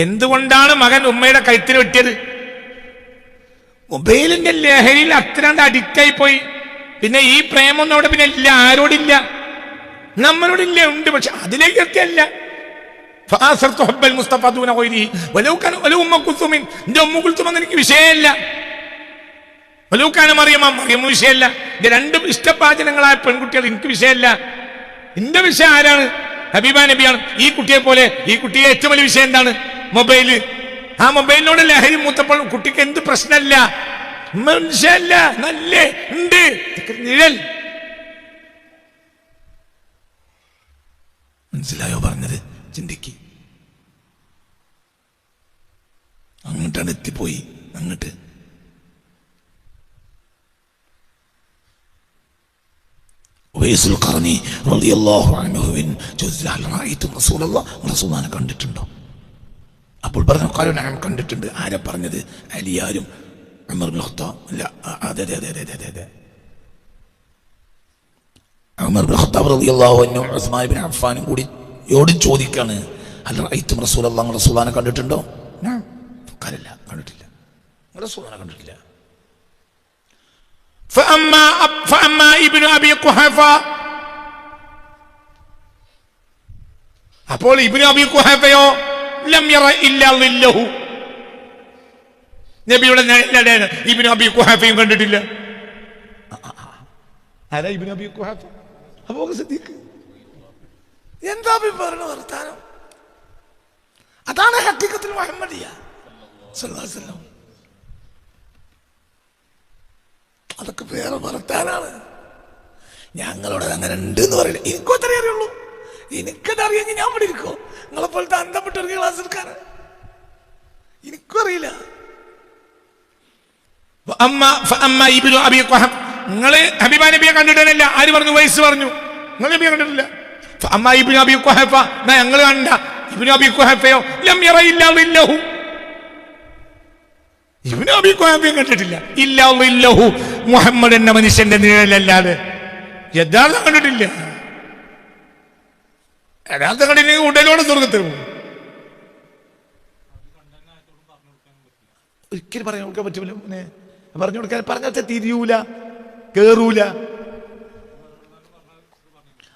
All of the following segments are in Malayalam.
എന്തുകൊണ്ടാണ് മകൻ ഉമ്മയുടെ കഴുത്തിൽ വെട്ടിയത്? മൊബൈലിന്റെ ലഹരിയിൽ അത്രണ്ട് അഡിക്റ്റായി പോയി. പിന്നെ ഈ പ്രേമൊന്നും അവിടെ പിന്നെ ഇല്ല, ആരോടില്ല, നമ്മളോടില്ല, ഉണ്ട്, പക്ഷെ അതിലേക്ക് എത്തിയല്ല. എന്റെ ഉമ്മ കുൽത്തുമെന്ന് എനിക്ക് വിഷയമല്ല, വലൂക്കാനും അറിയാമ വിഷയമല്ല. എന്റെ രണ്ട് ഇഷ്ടപാചനങ്ങളായ പെൺകുട്ടികൾ എനിക്ക് വിഷയമല്ല. എന്റെ വിഷയം ആരാണ്? ഹബീബ നബിയാണ്. ഈ കുട്ടിയെ പോലെ ഈ കുട്ടിയെ ഏറ്റവും വലിയ വിഷയം എന്താണ്? മൊബൈല്. ആ മൊബൈലിനോട് ലഹരി മൂത്തപ്പോൾ കുട്ടിക്ക് എന്ത് പ്രശ്നമല്ല, മനുഷ്യല്ല, നല്ല ഉണ്ട് നിഴൽ. മനസ്സിലായോ പറഞ്ഞത്? ചിന്തിക്ക്. അങ്ങോട്ടാണ് എത്തിപ്പോയി. അങ്ങോട്ട് ഉവൈസുൽ ഖർനി റളിയല്ലാഹു അൻഹുവിൻ റസൂലുള്ളാഹിനെ കണ്ടിട്ടുണ്ടോ? അപ്പോൾ പറഞ്ഞു ഞാൻ കണ്ടിട്ടുണ്ട്. ആരെ പറഞ്ഞത്? അലിയാരും ഉമർ ഇബ്നു ഖത്താബ്. അല്ല, അതെ, ഉമർ ഇബ്നു ഖത്താബ് റളിയല്ലാഹു അൻഹു ഉസ്മാൻ ഇബ്നു അഫ്ഫാനും കൂടി ചോദിക്കാണ്, അല്ല റഅയ്തും റസൂലുള്ളാഹിനെ കണ്ടിട്ടുണ്ടോ? ഞാൻ കണ്ടിട്ടില്ല. റസൂലുള്ളാഹിനെ കണ്ടിട്ടില്ല. فأما ابن أبي قحافة, അപ്പോൾ ഇബ്നു അബീ ഖുഹാഫയോ ലം യറ ഇല്ലാ ളില്ലഹു, നബിയുടെ നിഴലാണ് ഇബ്നു അബീ ഖുഹാഫയും കണ്ടിട്ടില്ല. ആരാ ഇബ്നു അബീ ഖുഹാഫ? അബൂബക്കർ സിദ്ദീഖ്. എന്താ പറയുന്ന വർത്താനം? അതാണ് ഹഖീഖത്തുൽ മുഹമ്മദിയ്യ സല്ലല്ലാഹു അലൈഹി വസല്ലം. അതൊക്കെ വേറെ വർത്താനാണ്. ഞങ്ങളോട് അങ്ങനെ ഉണ്ട് എന്ന് പറയില്ല. എനിക്കും അത്രേ അറിയുള്ളൂ. എനിക്കതറിയെങ്കിൽ ഞാൻ ഇവിടെ ഇരിക്കോ? നിങ്ങളെപ്പോലത്തെ അന്തപ്പെട്ട ഒരു ക്ലാസ് എടുക്കാൻ എനിക്കും അറിയില്ല. നിങ്ങള് ഹബീബ നബിയെ കണ്ടിട്ടില്ല. ആര് പറഞ്ഞു? വയസ്സ് പറഞ്ഞു. നിങ്ങൾ നബിയെ കണ്ടിട്ടില്ല. ഞങ്ങൾ കണ്ട ഇബ്നു അബീ ഖുഹാഫയോ ലം യറ ഇല്ലാ ളില്ലഹു, ഇബ്നു അബീ ഖുഹാഫയും കണ്ടിട്ടില്ല. ഇല്ലാ ളില്ലഹു, മുഹമ്മദ് എന്ന മനുഷ്യന്റെ നിഴലല്ലാതെ യഥാർത്ഥം കണ്ടിട്ടില്ല. യഥാർത്ഥം കണ്ടില്ലെങ്കിൽ ഉടലോടെ സ്വർഗത്തിൽ പോകും. ഒരിക്കലും പറഞ്ഞു കൊടുക്കാൻ പറ്റൂല. പറഞ്ഞു കൊടുക്കാൻ പറഞ്ഞാൽ തിരിയൂല, കേറൂല.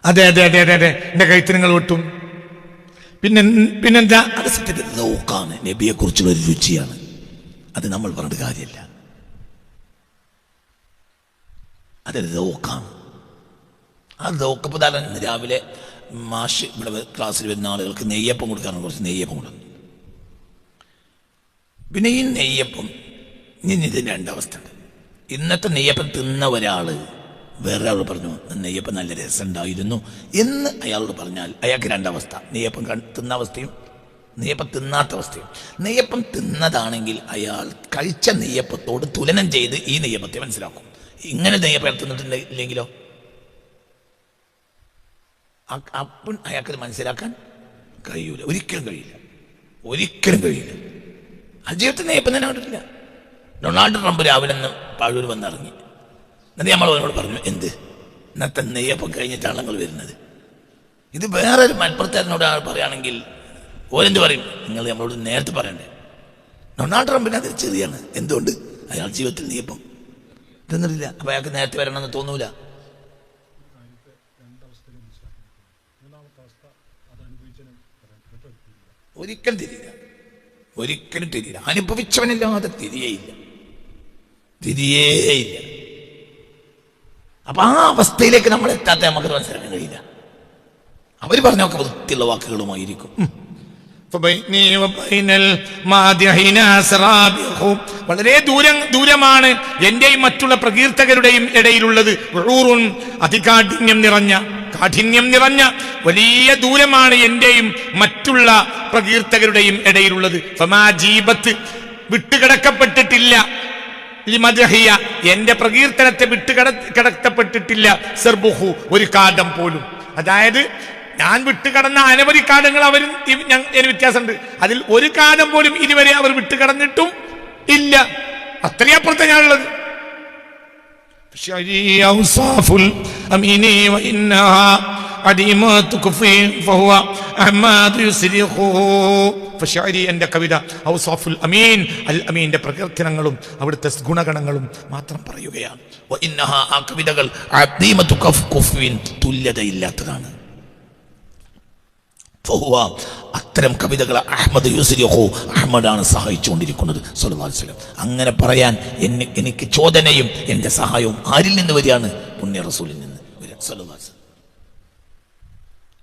അതെ, എന്റെ കഴുത്ത് നിങ്ങൾ വെട്ടും. പിന്നെന്താ? അത് സത്യത്തിൽ നോക്കാണ്, നബിയെ കുറിച്ചുള്ള ഒരു രുചിയാണ്. അത് നമ്മൾ പറഞ്ഞിട്ട് കാര്യമില്ല. അതൊരു ദൗക്കാണ്. ആ ദൗക്കപ്പോൾ തന്നെ രാവിലെ മാഷ് ഇവിടെ ക്ലാസ്സിൽ വരുന്ന ആളുകൾക്ക് നെയ്യപ്പം കൊടുക്കാറുണ്ട്. കുറച്ച് നെയ്യപ്പം കൊടുക്കും. പിന്നെ ഈ നെയ്യപ്പം ഇതിന് രണ്ടവസ്ഥ ഉണ്ട്. ഇന്നത്തെ നെയ്യപ്പം തിന്ന ഒരാൾ വേറൊരാൾ പറഞ്ഞു നെയ്യപ്പം നല്ല രസമുണ്ടായിരുന്നു എന്ന് അയാളോട് പറഞ്ഞാൽ അയാൾക്ക് രണ്ടവസ്ഥ: നെയ്യപ്പം തിന്ന അവസ്ഥയും നെയ്യപ്പം തിന്നാത്ത അവസ്ഥയും. നെയ്യപ്പം തിന്നതാണെങ്കിൽ അയാൾ കഴിച്ച നെയ്യപ്പത്തോട് തുലനം ചെയ്ത് ഈ നെയ്യപ്പത്തെ മനസ്സിലാക്കും. ഇങ്ങനെ നെയ്യപ്പം തിന്നിട്ടില്ലെങ്കിലോ അപ്പം അയാൾക്കത് മനസ്സിലാക്കാൻ കഴിയൂല. ഒരിക്കലും കഴിയില്ല. ജീവിതത്തിൽ നെയ്യപ്പം തന്നെ കണ്ടിട്ടില്ല. ഡൊണാൾഡ് ട്രംപ് രാവിലെ പാഴൂർ വന്നിറങ്ങി. എന്നിട്ട് നമ്മൾ അവനോട് പറഞ്ഞു, എന്ത് ഇന്നത്തെ നെയ്യപ്പം കഴിഞ്ഞിട്ടാണ് ഞങ്ങൾ വരുന്നത്. ഇത് വേറൊരു മലപ്പുറത്തുകാരനോട് പറയുകയാണെങ്കിൽ ഓരെന്ത് പറയും? നിങ്ങൾ നമ്മളോട് നേരത്തെ പറയണ്ടേ. ഡൊണാൾഡ് ട്രംപിന് അത് ചെറിയാണ്. എന്തുകൊണ്ട്? അയാൾ ജീവിതത്തിൽ നെയ്യപ്പം തിന്നിട്ടില്ല. അപ്പൊ അയാൾക്ക് നേരത്തെ വരണമെന്ന് തോന്നൂല. ഒരിക്കലും തിരിയില്ല. അനുഭവിച്ചവനില്ലാതെ തിരിയേയില്ല. അപ്പൊ ആ അവസ്ഥയിലേക്ക് നമ്മൾ എത്താത്ത നമുക്ക് മനസ്സിലാക്കാൻ കഴിയില്ല. അവർ പറഞ്ഞൊക്കെ വൃത്തിയുള്ള വാക്കുകളുമായിരിക്കും. വളരെ ദൂരമാണ് എന്റെയും മറ്റുള്ള പ്രകീർത്തകരുടെയും ഇടയിലുള്ളത്. അതികാഠിന്യം നിറഞ്ഞ വലിയ ദൂരമാണ് എന്റെയും മറ്റുള്ള പ്രകീർത്തകരുടെയും ഇടയിലുള്ളത്. വിട്ടുകിടക്കപ്പെട്ടിട്ടില്ല. എന്റെ പ്രകീർത്തനത്തെ വിട്ടുകിടക്കപ്പെട്ടിട്ടില്ല. സർബുഹു, ഒരു കാഠം പോലും. അതായത് ഞാൻ വിട്ടുകടന്ന അനവധി കാഠങ്ങൾ അവരും വ്യത്യാസമുണ്ട്. അതിൽ ഒരു കാഠം പോലും ഇതുവരെ അവർ വിട്ടുകടന്നിട്ടും ഇല്ല. അത്രയും അപ്പുറത്തെ ഞാനുള്ളത്. അദീമത്തു കുഫ്രിൻ ഫഹുവ അഹ്മദു യുസ്രിഖു. ഫശഅരി എന്റെ കവിത ഔസാഫുൽ അമീൻ, അൽ അമീന്റെ പ്രകീർത്തനങ്ങളും അവിടുത്തെ ഗുണഗണങ്ങളും മാത്രം പറയുകയാണ്. വഇന്നഹ ആ കവിതകൾ അദീമത്തു കുഫ്രിൻ തുല്യതയില്ലാത്തതാണ്. ഫഹുവ അത്തരം കവിതകൾ അഹ്മദ് യുസ്രിഖു അഹ്മദാണ് സഹായിച്ചുകൊണ്ടിരിക്കുന്നത് സ്വല്ലല്ലാഹു അലൈഹി വസല്ലം. അങ്ങനെ പറയാൻ എനിക്ക് ചോദനയും എൻ്റെ സഹായവും ആരിൽ നിന്ന് വരികയാണ്? പുണ്യ റസൂലിൽ നിന്ന് വരിക സ്വല്ലല്ലാഹു അലൈഹി വസല്ലം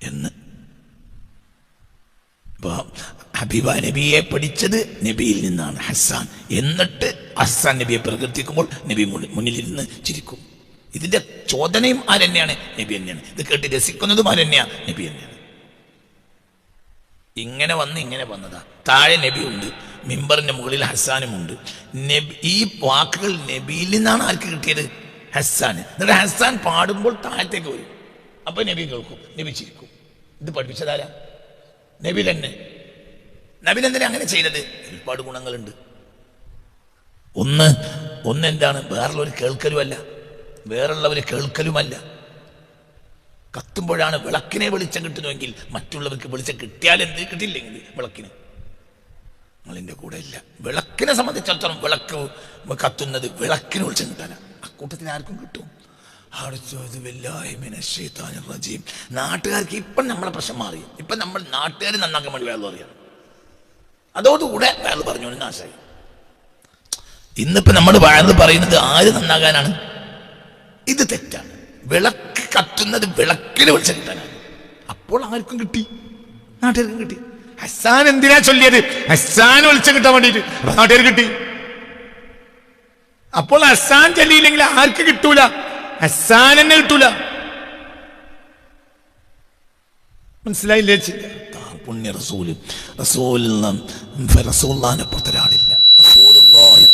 എന്ന്. ഹബീബ നബിയെ പഠിച്ചത് നബിയിൽ നിന്നാണ് ഹസ്സാൻ. എന്നിട്ട് ഹസ്സാൻ നബിയെ പ്രകീർത്തിക്കുമ്പോൾ നബി മുന്നിലിരുന്ന് ചിരിക്കും. ഇതിന്റെ ചോദനയും ആരെന്നെയാണ്? നബി തന്നെയാണ്. ഇത് കേട്ട് രസിക്കുന്നതും ആരെന്നെയാണ്? നബി തന്നെയാണ്. ഇങ്ങനെ വന്നതാ. താഴെ നബി ഉണ്ട്, മിമ്പറിന്റെ മുകളിൽ ഹസ്സാനുമുണ്ട്. ഈ വാക്കുകൾ നബിയിൽ നിന്നാണ് ആർക്ക് കിട്ടിയത്? ഹസ്സാൻ. എന്നിട്ട് ഹസ്സാൻ പാടുമ്പോൾ താഴത്തേക്ക് വരും. അപ്പൊ നബി കേൾക്കും, നബി ചിരിക്കും. ഇത് പഠിപ്പിച്ചതാരാ? നബി തന്നെ. നബി എന്തിനാ അങ്ങനെ ചെയ്തത്? ഒരുപാട് ഗുണങ്ങളുണ്ട്. ഒന്ന് എന്താണ്? വേറുള്ളവർ കേൾക്കലുമല്ല, വേറുള്ളവർ കേൾക്കലുമല്ല. കത്തുമ്പോഴാണ് വിളക്കിനെ വെളിച്ചം കിട്ടുന്നുവെങ്കിൽ മറ്റുള്ളവർക്ക് വെളിച്ചം കിട്ടിയാൽ എന്ത്? കിട്ടില്ലെങ്കിൽ വിളക്കിന് നിങ്ങളെൻ്റെ കൂടെ ഇല്ല. വിളക്കിനെ സംബന്ധിച്ചിടത്തോളം വിളക്ക് കത്തുന്നത് വിളക്കിന് വെളിച്ചം കിട്ടാനാ. അക്കൂട്ടത്തിന് ആർക്കും കിട്ടും. നാട്ടുകാർക്ക് ഇപ്പം നമ്മളെ പ്രശ്നം മാറി. ഇപ്പം നമ്മൾ നാട്ടുകാർ നന്നാക്കാൻ വേണ്ടി വേറെ അറിയാം. അതോടുകൂടെ വേറെ പറഞ്ഞു നാശായി. ഇന്നിപ്പോ നമ്മൾ വേറെ പറയുന്നത് ആര് നന്നാകാനാണ്? ഇത് തെറ്റാണ്. വിളക്ക് കത്തുന്നത് വിളക്കിന് വെളിച്ചം കിട്ടാനാണ്. അപ്പോൾ ആർക്കും കിട്ടി, നാട്ടുകാർക്കും കിട്ടി. ഹസ്സാൻ എന്തിനാ ചൊല്ലിയത്? ഹസ്സാൻ വെളിച്ചം കിട്ടാൻ വേണ്ടിയിട്ട് നാട്ടുകാർ കിട്ടി. അപ്പോൾ ഹസ്സാൻ ചൊല്ലിയില്ലെങ്കിൽ ആർക്ക് കിട്ടൂല? ഹസ്സാൻ തന്നെ കിട്ടൂല. മനസ്സിലായില്ലേ? പുണ്യ റസൂലിനപ്പുറത്തൊരാളില്ല.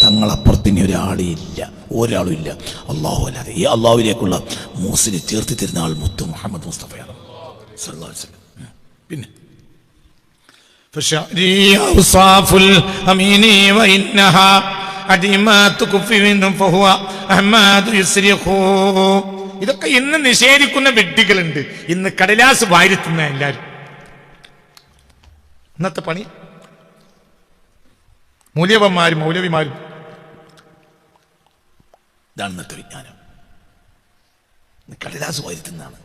തങ്ങളപ്പുറത്ത് ഇനി ഒരാളില്ല, ഒരാളും ഇല്ല. അള്ളാഹു അല്ലാതെ. ഈ അള്ളാഹുവിലേക്കുള്ള മൂസിനെ ചേർത്ത് തരുന്ന ആൾ മുത്ത് മുഹമ്മദ് മുസ്തഫയാണ് സല്ലല്ലാഹു അലൈഹി വസല്ലം. പിന്നെ ഇതൊക്കെ ഇന്ന് നിഷേധിക്കുന്ന വ്യക്തികളുണ്ട്. ഇന്ന് കടലാസ് വാരിത്തുന്ന എല്ലാവരും. ഇന്നത്തെ പണി മൂല്യവന്മാരും മൗലവിമാരും. ഇതാണ് ഇന്നത്തെ വിജ്ഞാനം. കടലാസ് വാരിത്തുന്നതാണ്.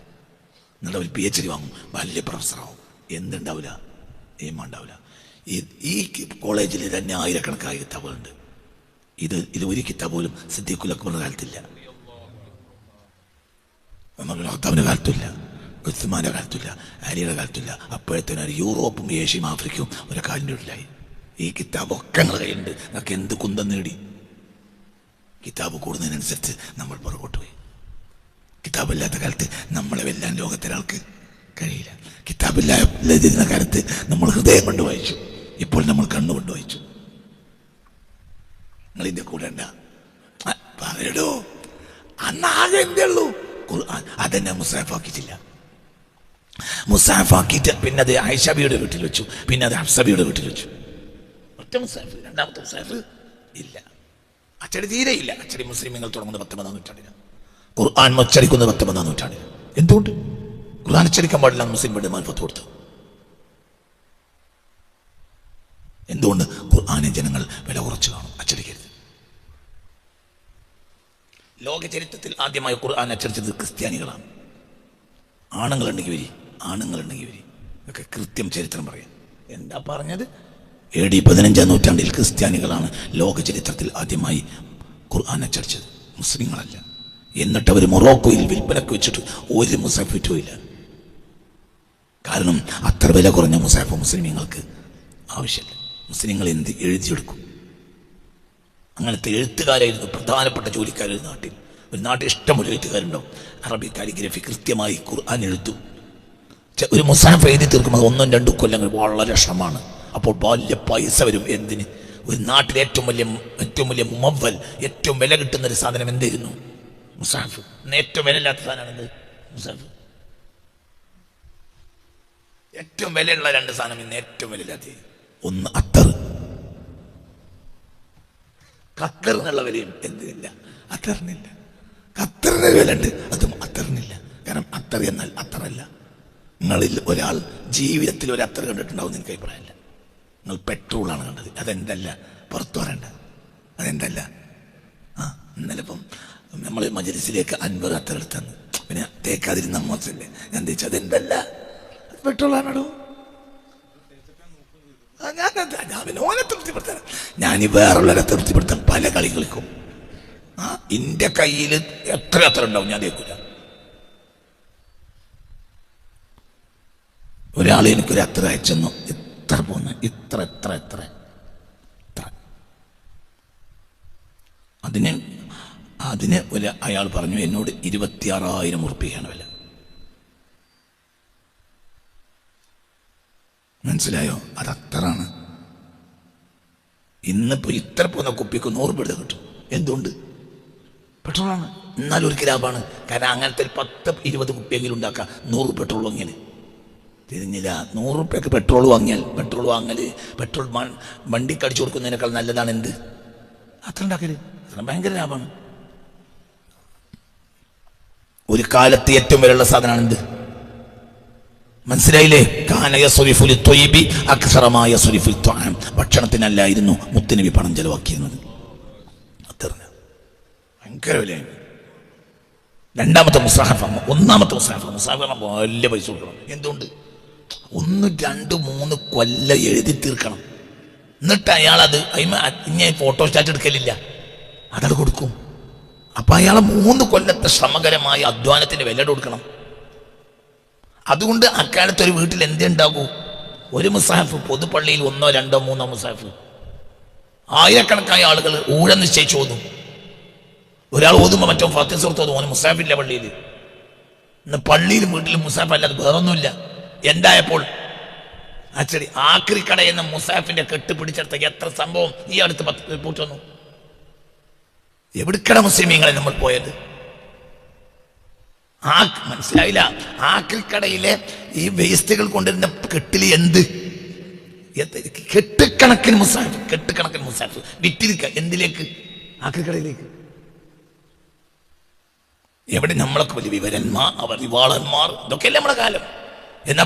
എന്നിട്ട് ഒരു PhD വാങ്ങും, വലിയ പ്രൊഫസറാവും. എന്തുണ്ടാവില്ല? ഏമുണ്ടാവില്ല. ഈ കോളേജിൽ തന്നെ ആയിരക്കണക്കായ കിതാബുകളുണ്ട്. ഇത് ഒരു കിതാബ് പോലും സിദ്ദീഖുൽ അക്ബറിന്റെ കാലത്തില്ല, ഉമറിന്റെ കാലത്തില്ല, ഉസ്മാന്റെ കാലത്തില്ല, അലിയുടെ കാലത്തില്ല. അപ്പോഴത്തേനും യൂറോപ്പും ഏഷ്യയും ആഫ്രിക്കയും ഒരു കാലിൻ്റെ ഉള്ളിലായി. ഈ കിതാബൊക്കെ ഞങ്ങളുടെ കയ്യിലുണ്ട്. ഞങ്ങൾക്ക് എന്ത് കുന്തം നേടി? കിതാബ് കൂടുന്നതിനനുസരിച്ച് നമ്മൾ പുറകോട്ട് പോയി. കിതാബില്ലാത്ത കാലത്ത് നമ്മളെ വെല്ലാൻ ലോകത്തിനൊരാൾക്ക് കഴിയില്ല. കിതാബില്ലാതിരുന്ന കാലത്ത് നമ്മൾ ഹൃദയം കൊണ്ട് വായിച്ചു, ഇപ്പോൾ നമ്മൾ കണ്ണുകൊണ്ട് വായിച്ചു. നിങ്ങളിന്റെ കൂടെ ഉണ്ടാ പറയടോ. അന്നാകെ എന്തേ ഉള്ളൂ? ഖുർആൻ. അതെന്നെ മുസാഫാക്കിയിട്ടില്ല. മുസാഫാക്കിയിട്ട് പിന്നെ അത് ആയിഷബിയുടെ വീട്ടിൽ വെച്ചു, പിന്നെ അത് ഹഫ്സബിയുടെ വീട്ടിൽ വെച്ചു. ഒറ്റ മുസാഫ്. രണ്ടാമത്തെ മുസാഫ് ഇല്ല. അച്ചടി തീരെയില്ല. അച്ചടി മുസ്ലിമീങ്ങൾ തുടങ്ങുന്നത് 19-ാം നൂറ്റാണ്ടിന്. ഖുർആൻ അച്ചടിക്കുന്നത് 19-ാം നൂറ്റാണ്ടിന്. എന്തുകൊണ്ട്? ഖുർആൻ അച്ചടിക്കാൻ പാടില്ല മുസ്ലിം പണ്ഡിതന്മാർ ഫത്വ കൊടുത്തു. എന്തുകൊണ്ട്? ഖുർആനെ ജനങ്ങൾ വില കുറച്ച് കാണും, അച്ചടിക്കരുത്. ലോക ചരിത്രത്തിൽ ആദ്യമായി ഖുർആൻ അച്ചടിച്ചത് ക്രിസ്ത്യാനികളാണ്. ആണുങ്ങളുണ്ടെങ്കിൽ വരി, ആണുങ്ങളുണ്ടെങ്കിൽ വരി. ഇതൊക്കെ കൃത്യം ചരിത്രം പറയാം. എന്താ പറഞ്ഞത്? AD 15-ാം നൂറ്റാണ്ടിൽ ക്രിസ്ത്യാനികളാണ് ലോക ചരിത്രത്തിൽ ആദ്യമായി ഖുർആൻ അച്ചടിച്ചത്, മുസ്ലിങ്ങളല്ല. എന്നിട്ട് അവർ മൊറോക്കോയിൽ വിൽപ്പനക്ക് വെച്ചിട്ട് ഒരു മുസാഫ് വിറ്റുമില്ല. കാരണം അത്ര വില കുറഞ്ഞ മുസാഫ് മുസ്ലിമീങ്ങൾക്ക് ആവശ്യമില്ല. മുസ്ലിങ്ങൾ എന്ത് എഴുതിയെടുക്കും? അങ്ങനത്തെ എഴുത്തുകാരായിരുന്നു പ്രധാനപ്പെട്ട ജോലിക്കാരായിരുന്നു നാട്ടിൽ. ഒരു നാട്ടിൽ ഇഷ്ടംപോലെ എഴുത്തുകാരുണ്ടാവും. അറബി കാലിഗ്രഫി കൃത്യമായി ഖുർആൻ എഴുത്തും. ഒരു മുസാഫ് എഴുതി തീർക്കുമ്പോൾ 1-2 കൊല്ലങ്ങൾ വളരെ ശ്രമമാണ്. അപ്പോൾ വലിയ പൈസ വരും. എന്തിന്? ഒരു നാട്ടിലെ ഏറ്റവും വലിയ മുമവ്വൽ, ഏറ്റവും വില കിട്ടുന്ന ഒരു സാധനം എന്തായിരുന്നു? മുസാഫ്. ഏറ്റവും വിലയില്ലാത്ത സാധനമാണ് എന്ത്? മുസാഫ്. ഏറ്റവും വിലയുള്ള 2 സാധനം ഇന്ന് ഏറ്റവും വിലയില്ലാത്ത. ഒന്ന് അത്തർ. ഖത്തറിനുള്ള വിലയും എന്തിനില്ല? അത്തറിനില്ല. ഖത്തറിന് വില ഉണ്ട്, അതും അത്തറിനില്ല. കാരണം അത്തർ എന്നാൽ അത്തറല്ല, നിങ്ങളിൽ ഒരാൾ ജീവിതത്തിൽ ഒരു അത്ര കണ്ടിട്ടുണ്ടാവും എനിക്ക് അഭിപ്രായമില്ല. നിങ്ങൾ പെട്രോളാണ് കണ്ടത്. അതെന്തല്ല പുറത്തു പറയണ്ട. അതെന്തല്ല ഇന്നലെ ഇപ്പം നമ്മൾ മജ്‌ലിസിലേക്ക് 50 അത്ര എടുത്തന്ന് പിന്നെ തേക്കാതിരുന്ന മോശമല്ലേ ഞാൻ തേച്ചത്. അതെന്തല്ല പെട്രോളാണോ? ഞാൻ ഓനെ തൃപ്തിപ്പെടുത്താൻ, ഞാൻ വേറുള്ളവരെ തൃപ്തിപ്പെടുത്താൻ പല കളി കളിക്കും. എന്റെ കയ്യിൽ എത്ര ഉണ്ടാവും, ഞാൻ തേക്കൂല. ഒരാൾ എനിക്കൊരു അത്ര അയച്ചെന്നു, ഇത്ര പോന്ന്, ഇത്ര അതിന് അയാൾ പറഞ്ഞു എന്നോട് 26,000 ഉറുപ്പികയാണ് വില. മനസ്സിലായോ? അതത്രാണ്. ഇന്നിപ്പോ ഇത്ര പോന്ന കുപ്പിക്ക് 100 രൂപ കിട്ടും. എന്തുകൊണ്ട്? പെട്രോളാണ്. എന്നാലും ഒരു ലാഭമാണ്. കാരണം അങ്ങനത്തെ 10-20 കുപ്പിയെങ്കിലും ഉണ്ടാക്കാം. 100 പെട്രോൾ വാങ്ങിയാൽ തിരിഞ്ഞില്ല. 100 രൂപയ്ക്ക് പെട്രോൾ വാങ്ങിയാൽ പെട്രോൾ വണ്ടിക്ക് അടിച്ചു കൊടുക്കുന്നതിനേക്കാൾ നല്ലതാണ് എന്ത് അത്ര ഉണ്ടാക്കല്. അത്ര ഭയങ്കര ലാഭമാണ്. ഒരു കാലത്ത് ഏറ്റവും വിലയുള്ള സാധനമാണ് എന്ത്? മനസ്സിലായില്ലേ? ഭക്ഷണത്തിനല്ലായിരുന്നു മുത്തുനബി പണം ചെലവാക്കിയിരുന്നത്. ഭയങ്കര വിലയാണ്. രണ്ടാമത്തെ മുസാഹഫ്, ഒന്നാമത്തെ മുസാഹഫ് വലിയ പൈസ കൊടുക്കണം. എന്തുകൊണ്ട്? 1, 2, 3 കൊല്ലം എഴുതി തീർക്കണം. എന്നിട്ട് അയാൾ അത് ഇനി ഫോട്ടോ സ്റ്റാറ്റ് എടുക്കലില്ല, അതത് കൊടുക്കും. അപ്പൊ അയാളെ 3 കൊല്ലത്തെ ശ്രമകരമായ അധ്വാനത്തിന്റെ വില കൊടുക്കണം. അതുകൊണ്ട് അക്കാലത്ത് ഒരു വീട്ടിൽ എന്തുണ്ടാകൂ? ഒരു മുസാഹഫ്, പൊതുപള്ളിയിൽ 1, 2, 3 മുസാഹഫ്. ആയിരക്കണക്കായ ആളുകൾ ഊഴ നിശ്ചയിച്ചു ഓതും. ഒരാൾ ഓതുമ്പോൾ മറ്റോ ഫാത്തിഹ സൂറത്ത് ഓതും. ഓന് മുസാഫില്ല പള്ളിയിൽ. ഇന്ന് പള്ളിയിലും വീട്ടിലും മുസാഫ് അല്ലാതെ വേറൊന്നുമില്ല. എന്തായപ്പോൾ അച്ചടി ആക്രിക്കട എന്ന മുസാഫിന്റെ കെട്ട് പിടിച്ചെടുത്ത എത്ര സംഭവം ഈ അടുത്ത് റിപ്പോർട്ട് വന്നു. എവിടുക്കട മുസ്ലിമീങ്ങളെ നമ്മൾ പോയത്? മനസ്സിലായില്ല. ആക്രിക്കടയിലെ ഈ വേസ്റ്റുകൾ കൊണ്ടിരുന്ന കെട്ടില് എന്ത് കെട്ടുകണക്കിന് മുസാഫ് വിറ്റിരിക്ക. എന്തിലേക്ക്? ആക്രിക്കടയിലേക്ക്. എവിടെ നമ്മളൊക്കെ വലിയ വിവരന്മാർ, അവർ വിവാളന്മാർ, ഇതൊക്കെയല്ലേ നമ്മുടെ കാലം. എന്നാ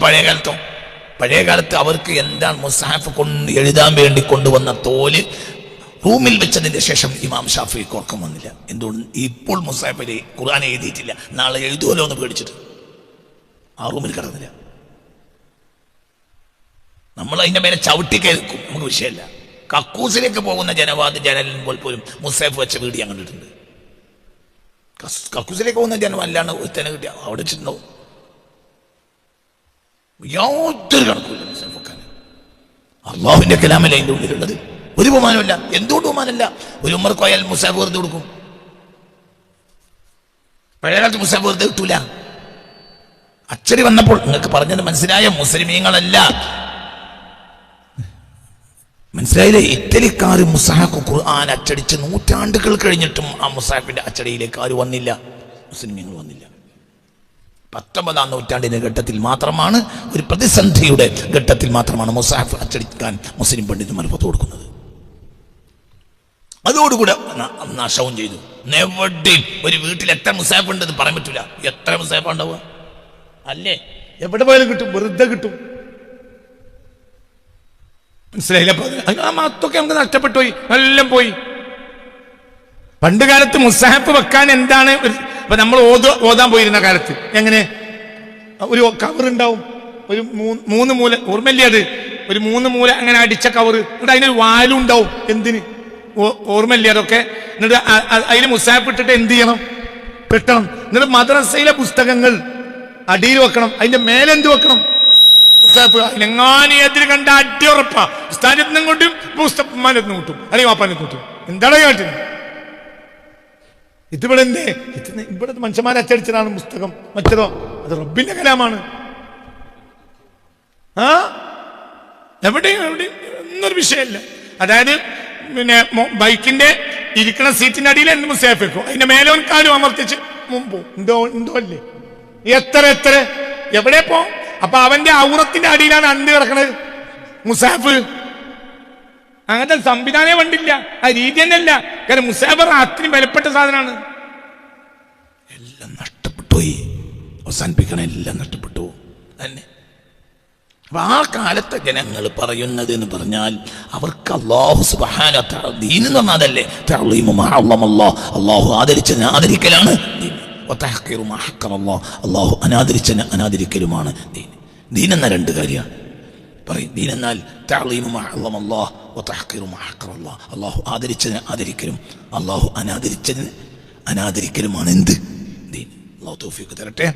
പഴയ കാലത്ത് അവർക്ക് എന്താണ് മുസാഫ് കൊണ്ട് എഴുതാൻ വേണ്ടി കൊണ്ടുവന്ന തോല് റൂമിൽ വെച്ചതിന്റെ ശേഷം ഇമാം ഷാഫിക്ക് ഉറക്കം വന്നില്ല. എന്തുകൊണ്ട്? ഇപ്പോൾ മുസാഫിൽ ഖുർആൻ എഴുതിയിട്ടില്ല, നാളെ എഴുതുമല്ലോ എന്ന് പേടിച്ചിട്ട് ആ റൂമിൽ കിടന്നില്ല. നമ്മൾ അതിന്റെ മേലെ ചവിട്ടി കേൾക്കും, നമുക്ക് വിഷയമില്ല. കക്കൂസിലേക്ക് പോകുന്ന ജനലിൽ പോലും മുസാഫ് വെച്ച വീട് ഞാൻ കണ്ടിട്ടുണ്ട്. കക്കൂസിലേക്ക് പോകുന്ന ജനം അല്ലാണ്ട് ഒരുത്തനെ കിട്ടിയ അവിടെ വെച്ചിട്ടുണ്ടാവും. യാതൊരു കണക്കില്ല മുസാഫ് വെക്കാൻ. അള്ളാഹുവിന്റെ കലാമല്ല അതിന്റെ ഉള്ളിലുള്ളത്. ഒരു ബഹുമാനമില്ല. എന്തുകൊണ്ട് ബഹുമാനമില്ല? ഒരു ഉമ്മർക്ക് പോയാൽ മുസാഫ് വെറുതെ കൊടുക്കും. പഴയകാലത്ത് മുസാഫ് വെറുതെ കിട്ടൂല. അച്ചടി വന്നപ്പോൾ നിങ്ങൾക്ക് പറഞ്ഞത് മനസ്സിലായ? മുസ്ലിമീങ്ങളല്ല, മനസ്സിലായില്ലേ? ഇറ്റലിക്കാർ മുസാഫ് ഖുർആൻ അച്ചടിച്ച് നൂറ്റാണ്ടുകൾ കഴിഞ്ഞിട്ടും ആ മുസാഫിന്റെ അച്ചടിയിലേക്ക് ആര് വന്നില്ല? മുസ്ലിമീങ്ങൾ വന്നില്ല. 19-ാം നൂറ്റാണ്ടിന്റെ ഘട്ടത്തിൽ മാത്രമാണ്, ഒരു പ്രതിസന്ധിയുടെ ഘട്ടത്തിൽ മാത്രമാണ് മുസാഫ് അച്ചടിക്കാൻ മുസ്ലിം പണ്ഡിതന്മാർ പത്ത് കൊടുക്കുന്നത്. അതോടുകൂടെ നാശവും ചെയ്തു. എവിടെയും ഒരു വീട്ടിൽ എത്ര മുസാഫ് ഉണ്ടെന്ന് പറയാൻ പറ്റൂല. എത്ര മുസാഫ് ഉണ്ടാവുക അല്ലേ? എവിടെ പോയാലും കിട്ടും, വെറുതെ കിട്ടും. മനസ്സിലായില്ല? ആ മത്തൊക്കെ നമുക്ക് നഷ്ടപ്പെട്ടു പോയി, എല്ലാം പോയി. പണ്ട് കാലത്ത് മുസാഫ് വെക്കാൻ എന്താണ്? ഇപ്പൊ നമ്മൾ ഓതാൻ പോയിരുന്ന കാലത്ത് എങ്ങനെ ഒരു കവർ ഉണ്ടാവും, ഒരു 3 മൂല, ഓർമ്മയില്ലേ അത്? ഒരു 3 മൂല അങ്ങനെ അടിച്ച കവർ, എന്നിട്ട് അതിനൊരു വാലും ഉണ്ടാവും. എന്തിന്? ഓർമ്മയില്ലേ അതൊക്കെ? എന്നിട്ട് അതിന് മുസാഫ് ഇട്ടിട്ട് എന്ത് ചെയ്യണം? വെട്ടണം. എന്നിട്ട് മദ്രസയിലെ പുസ്തകങ്ങൾ അടിയിൽ വെക്കണം, അതിന്റെ മേലെന്ത് വെക്കണം? മുസാഫ്. അതിനെങ്ങാനും എതിര് കണ്ട അടിയുറപ്പാ. സ്ഥാനത്തുനിന്നും കൊണ്ടും പുസ്തകമാനത്തുനിന്ന് കൂട്ടും, അല്ലെങ്കിൽ വാപ്പാനത്ത് കൂട്ടും. എന്താണ് കാട്ടുന്നത്? ഇതിവിടെ എന്തേ? ഇവിടെ മനുഷ്യന്മാരെ അച്ചടിച്ചതാണ് പുസ്തകം. മറ്റതോ അത് റബ്ബിന്റെ കലാമാണ്. എവിടെയും ഒന്നൊരു വിഷയമില്ല. അതായത് പിന്നെ ബൈക്കിന്റെ ഇരിക്കണ സീറ്റിന്റെ അടിയിൽ എന്ത് മുസാഫ് വെക്കും, അതിന്റെ മേലോൻ കാലും അമർത്തിച്ച് മുമ്പോ എന്തോ അല്ലേ? എത്ര എവിടെ പോ? അപ്പൊ അവന്റെ ഔറത്തിന്റെ അടിയിലാണ് അന്ത് കിടക്കണത് മുസാഫ്. അങ്ങനത്തെ സംവിധാനമേ കണ്ടില്ല, ആ രീതി തന്നെ അല്ല. കാരണം മുസാഫ് അത്രയും വിലപ്പെട്ട സാധനമാണ്. എല്ലാം നഷ്ടപ്പെട്ടു പോയി. അവസാനിപ്പിക്കണം, എല്ലാം നഷ്ടപ്പെട്ടു. തന്നെ. അപ്പൊ ആ കാലത്തെ ജനങ്ങൾ പറയുന്നത് എന്ന് പറഞ്ഞാൽ അവർക്ക് അല്ലാഹു സുബ്ഹാനഹു വ തആല ദീൻ എന്ന് പറഞ്ഞാൽ അതല്ലേ, തഅലീമു മാ അല്ലമല്ലാഹ്, അല്ലാഹു ആദരിച്ചതിനെ ആദരിക്കലാണ് ദീൻ. വതഹ്ഖീറു മാ ഹഖറല്ലാഹ്, അല്ലാഹു അനാദരിച്ചതിനെ അനാദരിക്കലുമാണ് ദീൻ. ദീൻ എന്ന രണ്ട് കാര്യമാണ് പറയും. ദീൻ എന്നാൽ തഅലീമു മാ അല്ലമല്ലാഹ് വതഹ്ഖീറു മാ ഹഖറല്ലാഹ്, അല്ലാഹു ആദരിച്ചതിനെ ആദരിക്കലും അല്ലാഹു അനാദരിച്ചതിനെ അനാദരിക്കലുമാണ് എന്ത് ദീൻ. അല്ലാഹു തൗഫീഖ് തരട്ടെ.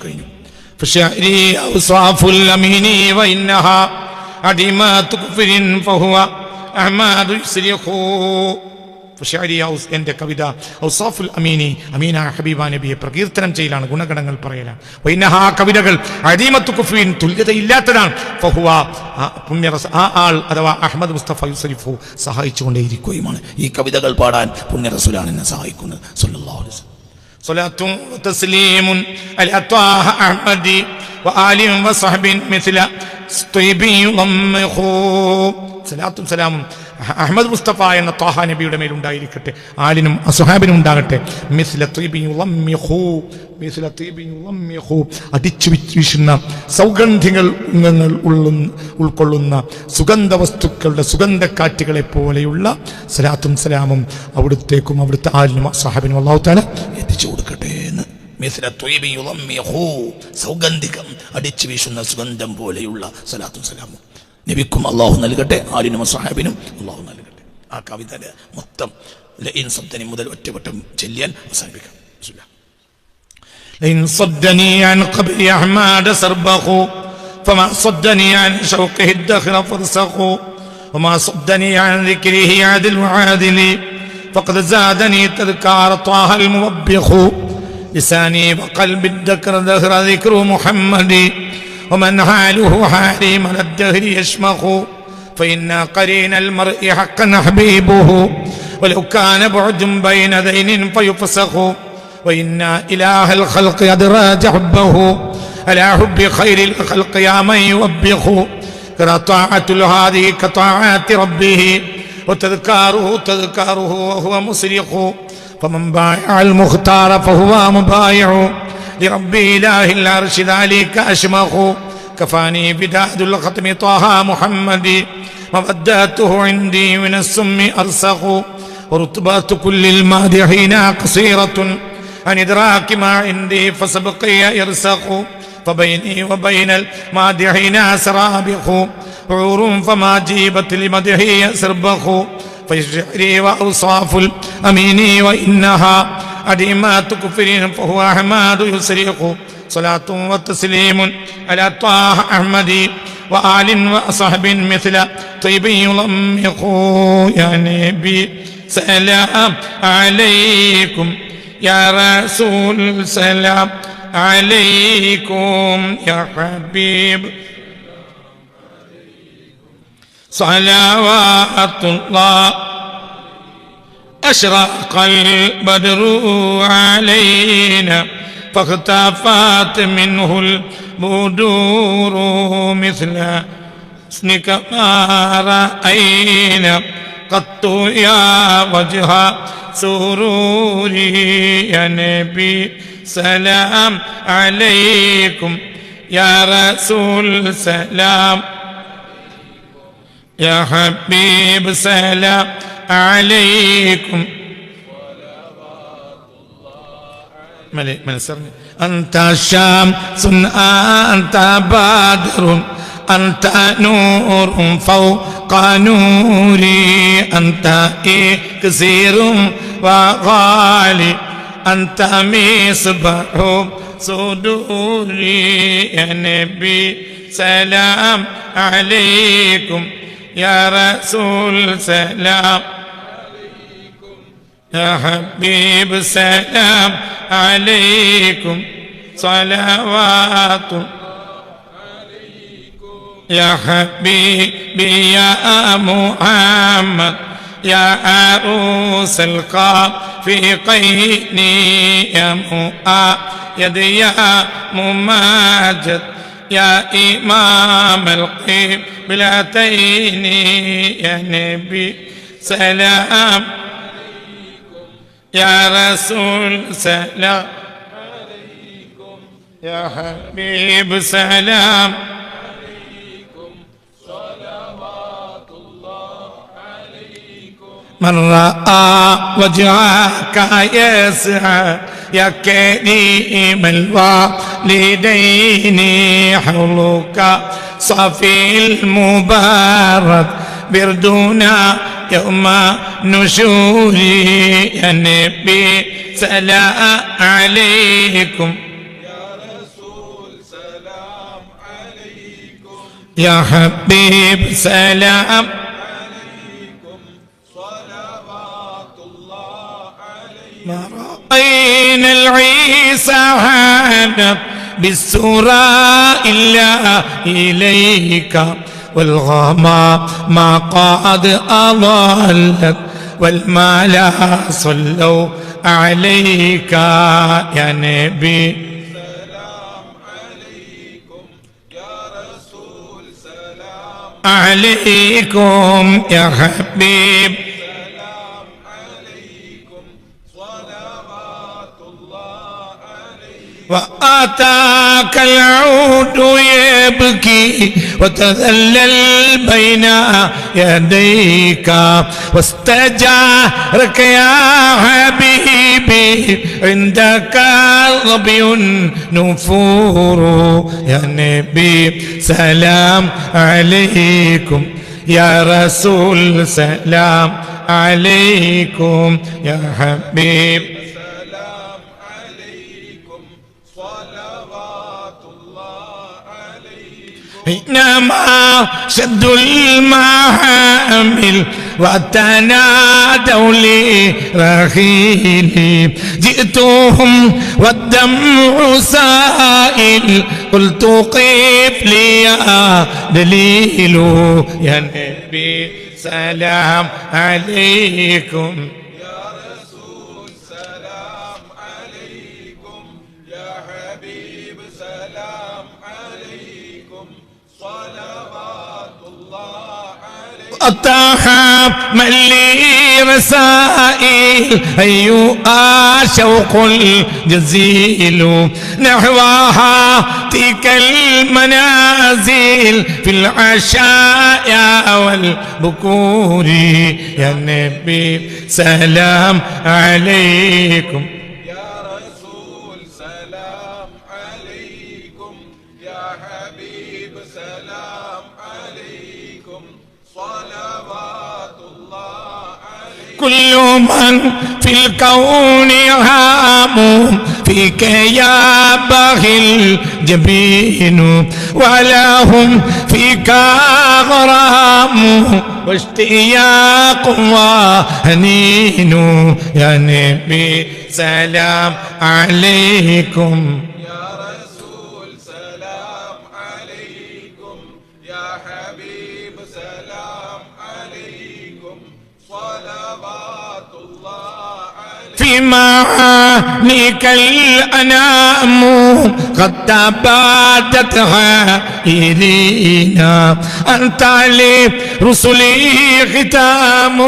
കഴിഞ്ഞു. فشعري أوصاف الأمين وإنها عديمات كفر فهو أحمد يسرخ. ഫശഅരി എൻ്റെ കവിത ഔസാഫുൽ അമീനി, അമീന ഹബീബ നബിയെ പ്രകീർത്തനം ചെയ്യലാണ്, ഗുണഗണങ്ങൾ പറയലാണ്. വൈനഹാ കവിതകൾ അദീമത്തു കുഫ്രിൻ തുല്യതയില്ലാത്തതാണ്. ഫഹുവ ആ ആൾ അഥവാ അഹ്മദ് മുസ്തഫ യുസരിഫു സഹായിച്ചുകൊണ്ടേയിരിക്കുകയുമാണ്. ഈ കവിതകൾ പാടാൻ പുണ്യ റസൂലാണ് എന്നെ സഹായിക്കുന്നത് സല്ലല്ലാഹു അലൈഹി വസല്ലം. സ്വലാത്തും തസ്ലീമുൻ അലാ ത്വാഹ അഹ്മദി വആലിൻ വസഹബിൻ മിസ്ല സ്തൈബി ളമ്മഖു. സലാത്തും സലാമും അഹ്മദ് മുസ്തഫ എന്ന ത്വാഹ നബിയുടെ മേലുണ്ടായിരിക്കട്ടെ, ആലിനും അസ്ഹാബിനും ഉണ്ടാകട്ടെ. മിസ്ല ത്വയ്ബി ളമ്മഖു, മിസ്ല ത്വയ്ബി ളമ്മഖു, അടിച്ചു വീശുന്ന സൗഗന്ധികൾ ഉൾക്കൊള്ളുന്ന സുഗന്ധ വസ്തുക്കളുടെ സുഗന്ധക്കാറ്റുകളെ പോലെയുള്ള സലാത്തും സലാമും അവിടുത്തേക്കും അവിടുത്തെ ആലിനും അസ്ഹാബിനും അല്ലാഹു തആല എത്തിച്ചു കൊടുക്കട്ടെ എന്ന്. മിസ്ല ത്വയ്ബി ളമ്മഖു, സൗഗന്ധികം അടിച്ചു വീശുന്ന സുഗന്ധം പോലെയുള്ള സലാത്തും സലാമും നബിക്കും അല്ലാഹു നൽകട്ടെ, ആലിനും സ്വഹാബിനും അല്ലാഹു നൽകട്ടെ. ആ കവിതയുടെ മൊത്തം ലഇൻ സദ്ദനി മുതൽ ഒറ്റവട്ടം ചെല്ലിയാൻ അവസാനിപ്പിക്കാം. لئن صدني عن قبر أحمد سربخ فما صدني عن شوقه الدخر فرسخ وما صدني عن ذكره عدل وعادل فقد زادني تذكار طه الموبخ لساني وقلبي الذكر ذكر ذكر محمد ومن حاله حالي من الدهر يشمخ فإن قرين المرء حقا حبيبه ولو كان بعد بين ذين فيفسخ وإن إله الخلق أدراج حبه على حب خير الخلق يا من يوبخ طاعة الهادي كطاعات ربه وتذكاره وهو مسرخ فمن بايع المختار فهو مبايع لرب إله العرش ذلك أشمخ كفاني بداد الختم طه محمد موداته عندي من السم أرسخ ورتبات كل المادحين قصيرة عن إدراك ما عندي فسبقي يرسخ فبيني وبين المادحين سرابخ عور فما جيبت لمدحي سربخ فشعري وأوصاف الأمين وإنها عديمات كفر فهو أحمد يسرق. صلاة وتسليم على طه أحمد وآل وصحب مثل طيب يلمق. يا نبي سلام عليكم يا رسول سلام عليكم يا حبيب صلوات الله أشرق البدر علينا فاختفت منه البدور مثل حسنك ما رأينا قط يا وجه سروري يا نبي سلام عليكم يا رسول سلام يا حبيب سلام عليكم أنت شمس أنت بدر أنت نور فوق نوري أنت إكسير وغالي أنت مصباح صدوري يا نبي سلام عليكم يا رسول سلام يا حبيب سلام عليكم صلوات يا حبيبي يا محمد يا عروس القافقين يا مؤيد يا مماجد يا إمام القبلتين يا نبي سلام يا رسول سلام يا حبيب سلام من رأى وجهك يسعى يا كريم الوالدين حولك صفي المبارك بردنا يوم نشوري يا نبي سلام عليكم يا رسول سلام عليكم يا حبيب سلام ما رأينا العيسى هانت بالسورة إلا إليك والغمام ما قد أضلت والملا صلوا عليك يا نبي سلام عليكم يا رسول سلام عليكم يا حبيب وآتاك العود يبكي وتذلل بين يديك واستجارك يا حبيبي عندك ظبي نفور يا نبي سلام عليكم يا رسول سلام عليكم يا حبيب إنما شد المحامل وتنادوا لي رحيلي جئتهم والدمع سائل قلت قف لي يا دليل يا نبي سلام عليكم يا رسول سلام عليكم يا حبيب سلام عليكم صلوات الله عليكم أتاها من لي رسائل أيها شوق الجزيل نحوها تلك المنازل في العشايا والبكور يا نبي سلام عليكم يا رسول سلام عليكم يا حبيب سلام عليكم صلوات الله عليكم كل من في الكون هام فيك يا باغي الجبين ولهم فيك غرام واشتياق وهنين يا نبي سلام عليكم يا رسول سلام عليكم يا حبيب سلام عليكم صلوات الله عليكم في معانيك الأنام قد تبادتها إلينا أنت لرسلي ختام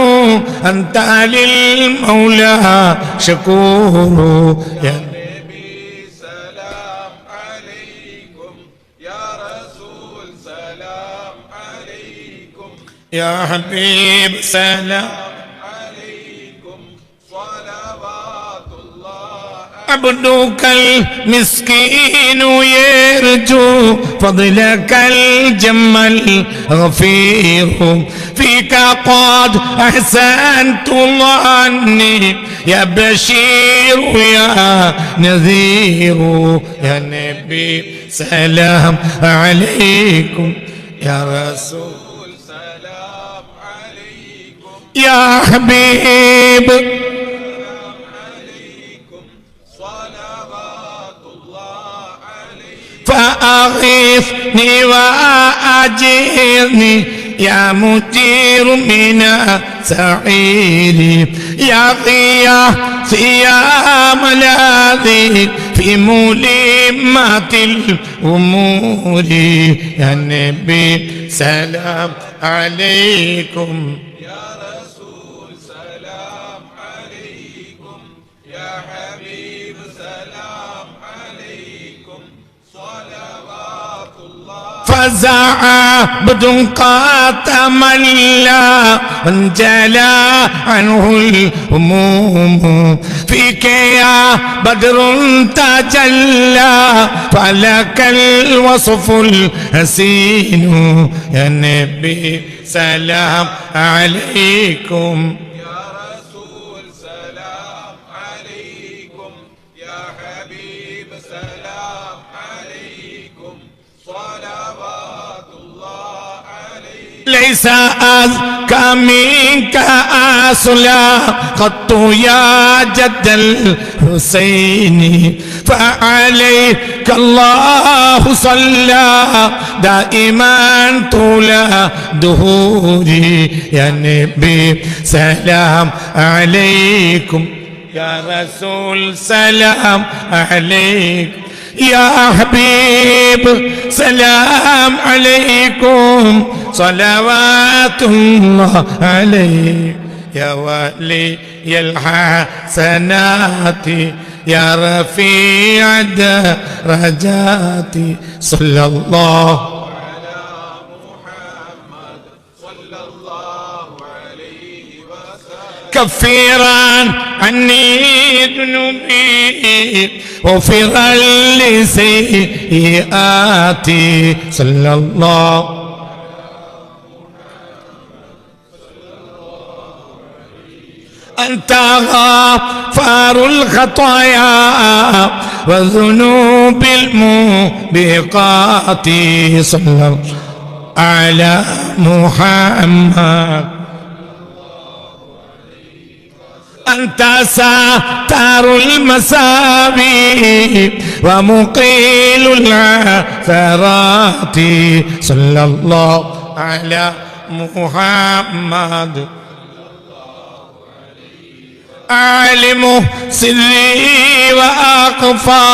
أنت للمولى شكور يا نبي سلام عليكم يا رسول سلام عليكم يا حبيب سلام عبدك المسكين يرجو فضلك الجم الغفير فيك قد أحسنت ظني يا بشير يا نذير يا نبي سلام عليكم يا رسول سلام عليكم يا حبيب فأغثني وأجرني يا مجير من سعير يا غياث يا ملاذي في ملمات الأمور يا نبي سلام عليكم يا رسول سلام عليكم يا حبيب سلام عليكم فزع عبد قد تملى وانجلى عنه الهموم فيك يا بدر تجلى فلك الوصف الحسين يا نبي سلام عليكم يا رسول سلام عليكم يا حبيب سلام عليكم صلوات الله عليكم ليس أزكى منك أصلا قط يا جد الحسين فعليك الله صلى دائما طول دهوري يا نبي سلام عليكم يا رسول سلام عليكم يا حبيب سلام عليكم صلوات الله عليك يا ولي الحسنات يا رفيع الدرجات صلى الله على محمد صلى الله عليه وسلم كفيرا عني ذنوبي وغفرا لسيئاتي صلى الله أنت غفار الخطايا والذنوب الموبقات صلى الله على محمد أنت ساتر المساوي ومقيل العثرات صلى الله على محمد عالم سري وأخفى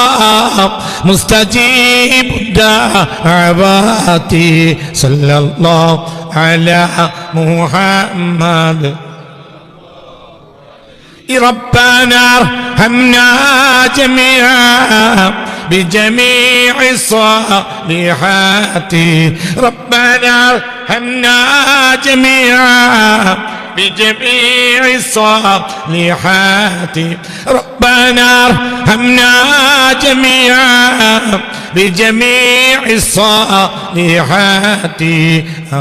مستجيب الدعوات صلى الله على محمد ربنا ارحمنا جميعا بجميع الصالحات ربنا ارحمنا جميعا بجميع الصالحات ربنا ارحمنا جميعا بجميع الصالحات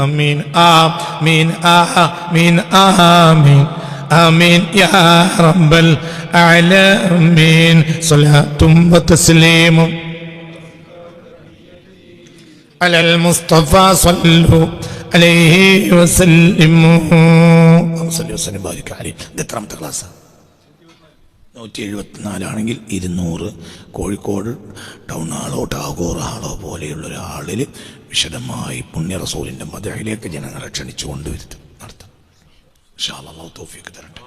آمين آمين آمين آمين آمين يا رب العالمين صلاة وتسليم على المصطفى صلوا عليه وسلموا صلى وسلم ബാരിക അലൈഹി. ഇത് എത്രാമത്തെ ക്ലാസ്സാണ്? 174 ആണെങ്കിൽ 200 കോഴിക്കോട് ടൗൺ ഹാളോ ടാഗോർ ഹാളോ പോലെയുള്ള ഒരാളിൽ വിശദമായി പുണ്യ റസൂലിൻ്റെ മദഹിലേക്ക് ജനങ്ങളെ ക്ഷണിച്ചു കൊണ്ടുവരുത്തും നടത്തും. ഇൻഷാ അല്ലാഹ് തൗഫീഖ് തരട്ടെ.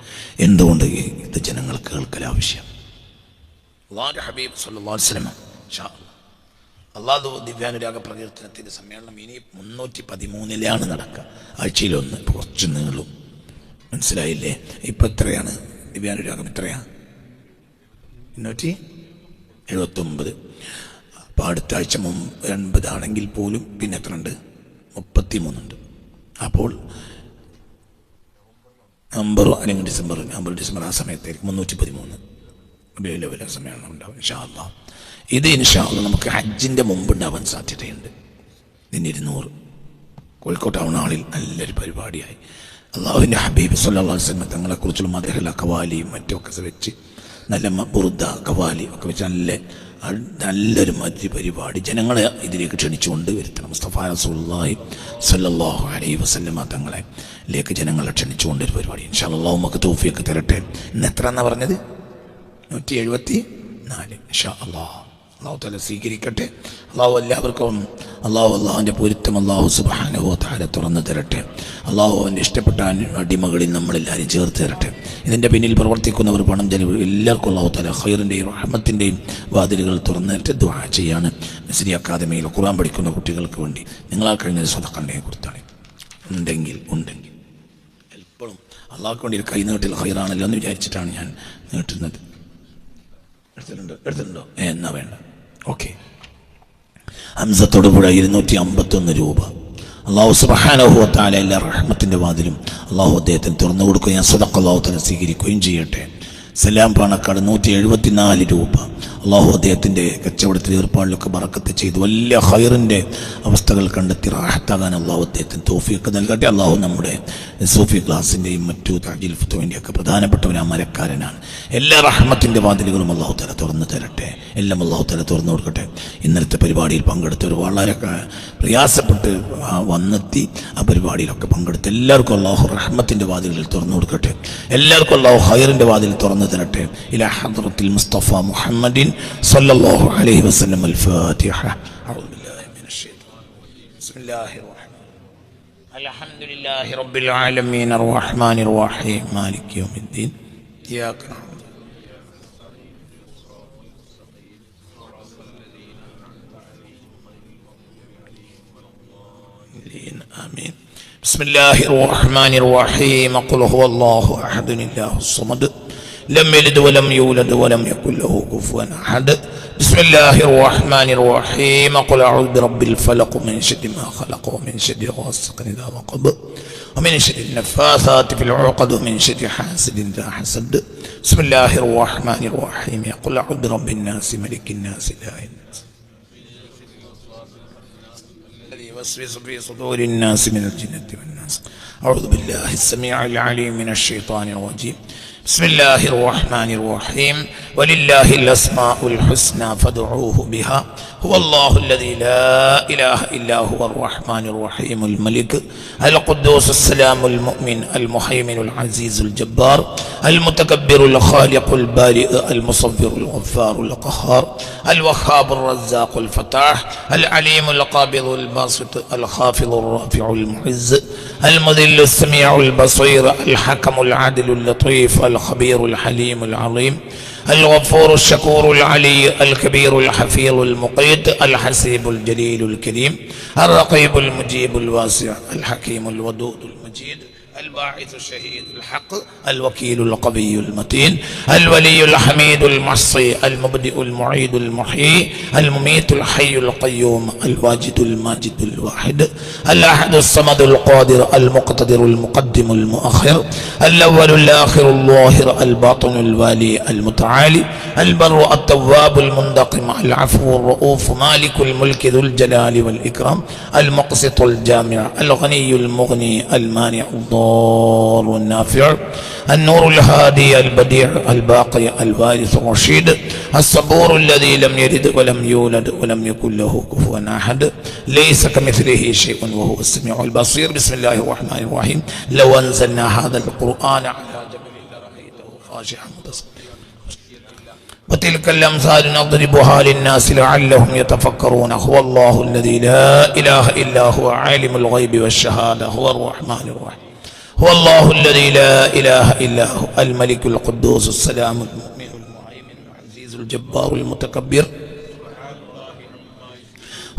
എന്തുകൊണ്ട് ഇത് ജനങ്ങൾക്ക് കേൾക്കൽ ആവശ്യം? അല്ലാഹുവിൻ്റെ ഹബീബ് സല്ലല്ലാഹു അലൈഹി വസല്ലം ഇൻഷാ അല്ലാഹ് അള്ളാഹു ദിവ്യാനുരാഗ പ്രകീർത്തനത്തിൻ്റെ സമ്മേളനം ഇനി 313 നടക്കുക. ആഴ്ചയിലൊന്ന്. കുറച്ച് നീളും. മനസ്സിലായില്ലേ? ഇപ്പം എത്രയാണ് ദിവ്യാനുരാഗം? എത്രയാണ്? 279. അപ്പോൾ അടുത്ത ആഴ്ച 80 ആണെങ്കിൽ പോലും പിന്നെ എത്ര ഉണ്ട്? 33 അപ്പോൾ നവംബർ അല്ലെങ്കിൽ ഡിസംബർ ആ സമയത്തായിരിക്കും 313 ലെവൽ സമ്മേളനം ഉണ്ടാവും ഇൻഷാ അല്ലാഹ്. ഇത് ഇൻഷാ അല്ലാഹ് നമുക്ക് ഹജ്ജിൻ്റെ മുമ്പ് ഉണ്ടാവാൻ സാധ്യതയുണ്ട്. ഇതിന് 200 കോഴിക്കോട് ടൗൺ ഹാളിൽ നല്ലൊരു പരിപാടിയായി അള്ളാഹുവിൻ്റെ ഹബീബ് സല്ലല്ലാഹു അലൈഹി വസല്ലം തങ്ങളെക്കുറിച്ചുള്ള മദ്ഹല കവാലിയും മറ്റുമൊക്കെ വെച്ച് നല്ല ബുറുദ കവാലി ഒക്കെ വെച്ച് നല്ലൊരു മദ്യ പരിപാടി ജനങ്ങളെ ഇതിലേക്ക് ക്ഷണിച്ചുകൊണ്ട് വരുത്തണം. മുസ്തഫ റസൂലുള്ളാഹി സ്വല്ലല്ലാഹു അലൈഹി വസല്ലം തങ്ങളിലേക്ക് ജനങ്ങളെ ക്ഷണിച്ചുകൊണ്ടൊരു പരിപാടി ഇൻഷാ അല്ലാഹ് നമുക്ക് തൗഫീഖ് തരട്ടെ. ഇന്ന് എത്ര എന്നാ പറഞ്ഞത്? 174. ഇൻഷാ അല്ലാഹ്. അല്ലാഹു തആല സ്വീകരിക്കട്ടെ. അല്ലാഹു എല്ലാവർക്കും അല്ലാഹുവിൻ്റെ പൊരുത്തം അല്ലാഹു സുബ്ഹാനഹു വ തആല തുറന്നു തരട്ടെ. അല്ലാഹു അവൻ്റെ ഇഷ്ടപ്പെട്ട അടിമകളിൽ നമ്മളെല്ലാവരും ചേർത്ത് തരട്ടെ. ഇതിൻ്റെ പിന്നിൽ പ്രവർത്തിക്കുന്നവർ, പണം ചെലവ്, എല്ലാവർക്കും അല്ലാഹു തആല ഖൈറിൻ്റെയും റഹ്മത്തിൻ്റെയും വാതിലുകൾ തുറന്നു തരട്ടെ. ദുആ ചെയ്യാണ്. നസ്രി അക്കാദമിയിൽ ഖുർആൻ പഠിക്കുന്ന കുട്ടികൾക്ക് വേണ്ടി നിങ്ങളാൽ കഴിഞ്ഞ സ്വതക്കണ്ടേ കൊടുത്താണ് ഉണ്ടെങ്കിൽ എപ്പോഴും അള്ളാഹ്ക്ക് വേണ്ടി ഒരു കൈ നീട്ടൽ ഖൈറാണല്ലോ എന്ന് വിചാരിച്ചിട്ടാണ് ഞാൻ നീട്ടുന്നത്. എടുത്തിട്ടുണ്ടോ? എന്നാ വേണ്ട. ഓക്കെ. ഹംസത്തോടുപുഴ 251 രൂപ. അള്ളാഹു സുബ്ഹാനഹു വ തആല എല്ലാ റഹ്മത്തിൻ്റെ വാതിലും അള്ളാഹു അദ്ദേഹത്തിന് തുറന്നു കൊടുക്കുകയും സദഖ അള്ളാഹു തആല സ്വീകരിക്കുകയും ചെയ്യട്ടെ. സലാം പാണക്കാട് 174 രൂപ. അള്ളാഹു അദ്ദേഹത്തിൻ്റെ കച്ചവടത്തിൽ ഏർപ്പാടിലൊക്കെ ബറക്കത്ത് ചെയ്ത് വലിയ ഖൈറിൻ്റെ അവസ്ഥകൾ കണ്ടെത്തി റാഹത്താകാൻ അള്ളാഹു അദ്ദേഹത്തിന് തൗഫീഖ് നൽകട്ടെ. അള്ളാഹു നമ്മുടെ സൂഫി ക്ലാസിൻ്റെയും മറ്റു തഅജീൽ ഫുതുവിൻ്റെയൊക്കെ പ്രധാനപ്പെട്ടവൻ അമരക്കാരനാണ്. എല്ലാ റഹ്മത്തിൻ്റെ വാതിലുകളും അള്ളാഹു തആല തുറന്നു തരട്ടെ. എല്ലാം അള്ളാഹു തആല തുറന്നു കൊടുക്കട്ടെ. ഇന്നലത്തെ പരിപാടിയിൽ പങ്കെടുത്തവർ വളരെ പ്രയാസപ്പെട്ട് വന്നെത്തി ആ പരിപാടിയിലൊക്കെ പങ്കെടുത്ത് എല്ലാവർക്കും അള്ളാഹു റഹ്മത്തിൻ്റെ വാതിലുകൾ തുറന്നു കൊടുക്കട്ടെ. എല്ലാവർക്കും അള്ളാഹു ഖൈറിൻ്റെ വാതിൽ തുറന്നു തരട്ടെ. ഇലാ ഹദ്റത്തിൽ മുസ്തഫ മുഹമ്മദിൻ സല്ലല്ലാഹു അലൈഹി വസല്ലം. അൽ-ഫാത്തിഹ. അഊദു ബില്ലാഹി മിനശ് ശൈത്വാനിർ റജീം. ബിസ്മില്ലാഹിർ റഹ്മാനിർ റഹീം. അൽഹംദുലില്ലാഹി റബ്ബിൽ ആലമീൻ അർ-റഹ്മാനിർ റഹീം മാലികി യൗമിദ്ദീൻ. ഇയ്യാക നഅ്ബുദു آمين. بسم الله الرحمن الرحيم. قل هو الله أحد الله الصمد لم يلد ولم يولد ولم يكن له كفوا أحد. بسم الله الرحمن الرحيم. قل أعوذ برب الفلق من شر ما خلق ومن شر غاسق إذا وقب ومن شر النفاثات في العقد ومن شر حاسد إذا حسد. بسم الله الرحمن الرحيم. قل أعوذ برب الناس ملك الناس إله الناس يوسوس في صدور الناس من الجنة والناس. أعوذ بالله السميع العليم من الشيطان الرجيم. بسم الله الرحمن الرحيم. ولله الأسماء الحسنى فادعوه بها هو الله الذي لا إله إلا هو الرحمن الرحيم الملك القدوس السلام المؤمن المهيمن العزيز الجبار المتكبر الخالق البارئ المصور الغفار القهار الوهاب الرزاق الفتاح العليم القابض الباسط الخافض الرافع المعز المذل السميع البصير الحكم العادل اللطيف الخبير الحليم العظيم الغفور الشكور العلي الكبير الحفيظ المقيت الحسيب الجليل الكريم الرقيب المجيب الواسع الحكيم الودود المجيد الباعث الشهيد الحق الوكيل القوي المتين الولي الحميد المحصي المبدئ المعيد المحيي المميت الحي القيوم الواجد الماجد الواحد الأحد الصمد القادر المقتدر المقدم المؤخر الأول الآخر الظاهر الباطن الوالي المتعالي البر التواب المنتقم العفو الرؤوف مالك الملك ذو الجلال والإكرام المقسط الجامع الغني المغني المانع الضار والنافع النور الهادي البديع الباقي الوارث الرشيد الصبور الذي لم يلد ولم يولد ولم يكن له كفوا أحد ليس كمثله شيء وهو السميع البصير. بسم الله الرحمن الرحيم. لو أنزلنا هذا القرآن على جبل لرأيته خاشعا متصدعا وتلك الأمثال نضربها للناس لعلهم يتفكرون. هو الله الذي لا إله إلا هو عالم الغيب والشهادة هو الرحمن الرحيم. هو الله الذي لا إله إلا هو الملك القدوس السلام المؤمن المهيمن العزيز الجبار المتكبر.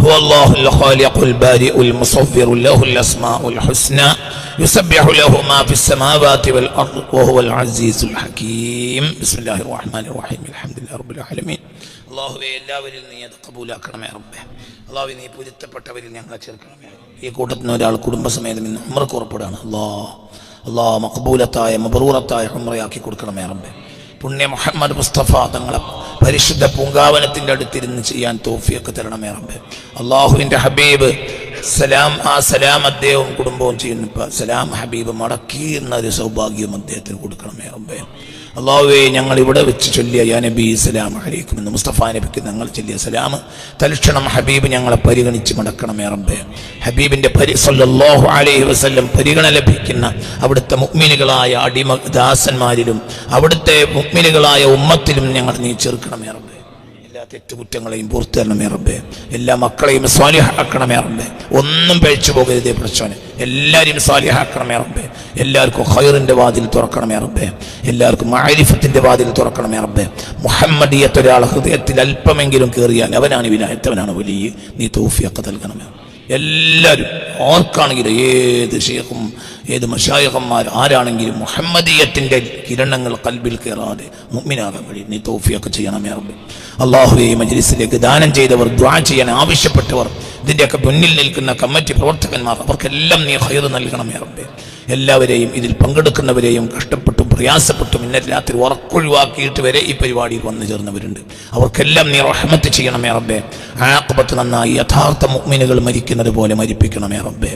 هو الله الخالق البارئ المصور له الأسماء الحسنى يسبح له ما في السماوات والأرض وهو العزيز الحكيم. بسم الله الرحمن الرحيم. الحمد لله رب العالمين. അള്ളാഹുവേ എല്ലാവരിൽ നീ അത് കബൂലാക്കണമേ റബ്ബേ. അള്ളാഹുവേ നീ പൊരുത്തപ്പെട്ടവരിൽ ഞങ്ങളെ ചേർക്കണമേ. ഈ കൂട്ടത്തിന് ഒരാൾ കുടുംബസമേതം ഇന്ന് ഉംറക്ക് പുറപ്പെടുകയാണ്. അള്ളാഹ് മഖബൂലത്തായ മബ്റൂറത്തായ ഉംറയാക്കി കൊടുക്കണമേ റബ്ബേ. പുണ്യ മുഹമ്മദ് മുസ്തഫ തങ്ങളെ പരിശുദ്ധ പൂങ്കാവനത്തിൻ്റെ അടുത്തിരുന്ന് ചെയ്യാൻ തൗഫീഖ് തരണമേ റബ്ബേ. അള്ളാഹുവിൻ്റെ ഹബീബ് സലാം അദ്ദേഹവും കുടുംബവും ചെയ്യുന്നു. സലാം ഹബീബ് മടക്കി എന്നൊരു സൗഭാഗ്യം അദ്ദേഹത്തിന് കൊടുക്കണമേ റബ്ബേ. അള്ളാഹുവേ ഞങ്ങൾ ഇവിടെ വെച്ച് ചൊല്ലിയ യാ നബി സലാം അലൈക്കും എന്ന് മുസ്തഫ നബിക്ക് ഞങ്ങൾ ചൊല്ലിയ സലാം തൽക്ഷണം ഹബീബ് ഞങ്ങളെ പരിഗണിച്ച് മടക്കണമേ റബ്ബേ. ഹബീബിൻ്റെ സല്ലല്ലാഹു അലൈഹി വസല്ലം പരിഗണന ലഭിക്കുന്ന അവിടുത്തെ മുഅ്മിനുകളായ അടിമദാസന്മാരിലും അവിടുത്തെ മുഅ്മിനുകളായ ഉമ്മത്തിലും ഞങ്ങൾ നീ ചേർക്കണമേ റബ്ബേ. എല്ലാ തെറ്റുകുറ്റങ്ങളെയും പൂർത്തി തരണമേ റബ്ബേ. എല്ലാ മക്കളെയും സ്വാലിഹാക്കണമേ റബ്ബേ. ഒന്നും പഴിച്ചു പോകരുതേ പ്രശ്നം. എല്ലാവരെയും സ്വാലിഹാക്കണമേ റബ്ബേ. എല്ലാവർക്കും ഖൈറിൻ്റെ വാതിൽ തുറക്കണമേ റബ്ബേ. എല്ലാവർക്കും മഅരിഫത്തിൻ്റെ വാതിൽ തുറക്കണമേ റബ്ബേ. മുഹമ്മദിയത്ത് ഒരാൾ ഹൃദയത്തിൽ അല്പമെങ്കിലും കയറിയാൽ അവനാണ് വിലായത്ത്, അവനാണ് വലിയ. നീ തൗഫീഖ് നൽകണമേ. എല്ലാവരും ആർക്കാണെങ്കിലും, ഏത് ഷേഖും ഏത് മശായിഖന്മാർ ആരാണെങ്കിലും മുഹമ്മദിയത്തിന്റെ കിരണങ്ങൾ കൽബിൽ കയറാതെ മുഅ്മിനാകാൻ വേണ്ടി നീ തൗഫീഖ് ചെയ്യണമേ റബ്ബേ. അല്ലാഹുവേ, മജ്ലിസിലേക്ക് ദാനം ചെയ്തവർ, ദുആ ചെയ്യാൻ ആവശ്യപ്പെട്ടവർ, ഇതിന്റെയൊക്കെ മുന്നിൽ നിൽക്കുന്ന കമ്മിറ്റി പ്രവർത്തകന്മാർ, അവർക്കെല്ലാം നീ ഖൈർ നൽകണമേ റബ്ബേ. എല്ലാവരെയും ഇതിൽ പങ്കെടുക്കുന്നവരെയും കഷ്ടപ്പെട്ടും പ്രയാസപ്പെട്ടും ഇന്നലെ രാത്രി ഉറക്കൊഴിവാക്കിയിട്ട് വരെ ഈ പരിപാടിയിൽ വന്നു ചേർന്നവരുണ്ട്. അവർക്കെല്ലാം നീ റഹ്മത്ത് ചെയ്യണമേ റബ്ബേ. ആഖിബത്ത് നന്നായി യഥാർത്ഥ മുഅ്മിനുകൾ മരിക്കുന്നത് പോലെ മരിപ്പിക്കണമേ റബ്ബേ.